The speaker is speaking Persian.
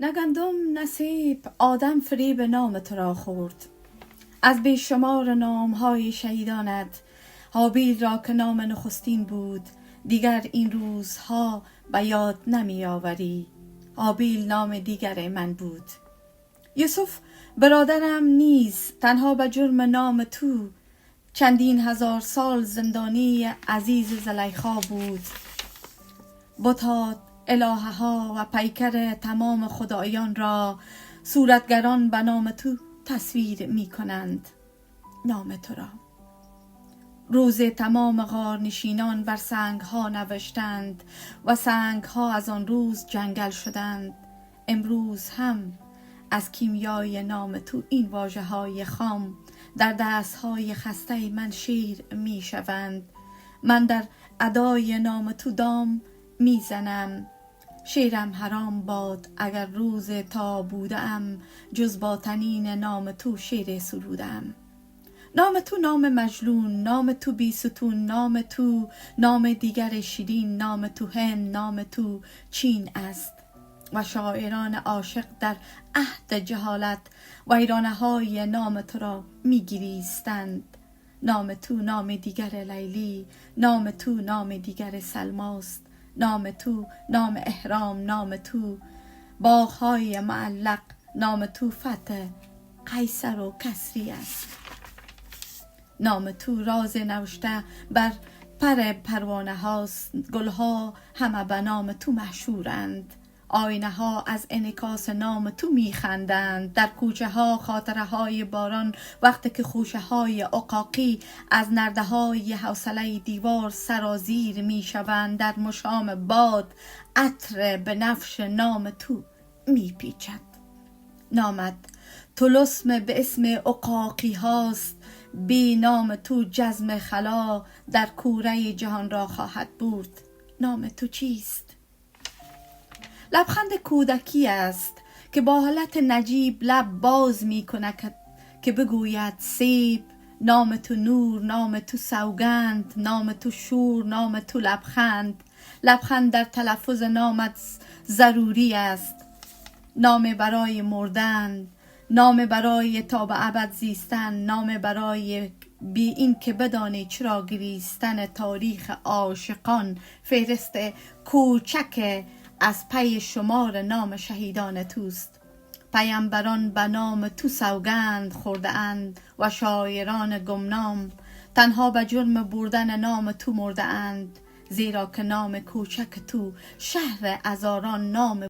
نه گندم نصیب آدم فریب نام تو را خورد. از بیشمار نامهای شهیدانت هابیل را که نام نخستین بود دیگر این روزها به یاد نمی آوری. هابیل نام دیگر من بود. یوسف برادرم نیز تنها به جرم نام تو چندین هزار سال زندانی عزیز زلیخا بود. بتات الهه ها و پیکر تمام خدایان را صورتگران به نام تو تصویر می کنند. نام تو را روز تمام غارنشینان بر سنگ ها نوشتند و سنگ ها از آن روز جنگل شدند. امروز هم از کیمیای نام تو این واژه های خام در دست های خسته من شیر می شوند. من در ادای نام تو دام می زنم. شیرم حرام باد اگر روز تا بودم جز با تنین نام تو شیر سرودم. نام تو نام مجنون، نام تو بی ستون، نام تو نام دیگر شیرین، نام تو هند، نام تو چین است و شاعران عاشق در عهد جهالت ویرانه های نام تو را می گریستند. نام تو نام دیگر لیلی، نام تو نام دیگر سلماست، نام تو نام احرام، نام تو باغ‌های معلق، نام تو فتح قیصر و کسری است. نام تو راز نوشته بر پر پروانه هاست. گلها همه به نام تو محشورند. آینه ها از انعکاس نام تو میخندند. در کوچه ها خاطره های باران وقتی که خوشه های عقاقی از نرده های حوصله دیوار سرازیر میشوند. در مشام باد عطر بنفش نام تو میپیچد. نامت طلسم به اسم عقاقی هاست. بی نام تو جزم خلا در کوره جهان را خواهد برد. نام تو چیست؟ لبخند کودکی است که با حالت نجیب لب باز می کند که بگوید سیب. نام تو نور، نام تو سوگند، نام تو شور، نام تو لبخند. لبخند در تلفظ نامت ضروری است. نام برای مردن، نام برای تا به ابد زیستن، نام برای بی این که بدانی چرا گریستن. تاریخ عاشقان فهرست کوچک از پی شمار نام شهیدان توست. پیامبران به نام تو سوگند خورده اند و شاعران گمنام تنها به جرم بردن نام تو مرده اند. زیرا که نام کوچک تو شهر هزاران نام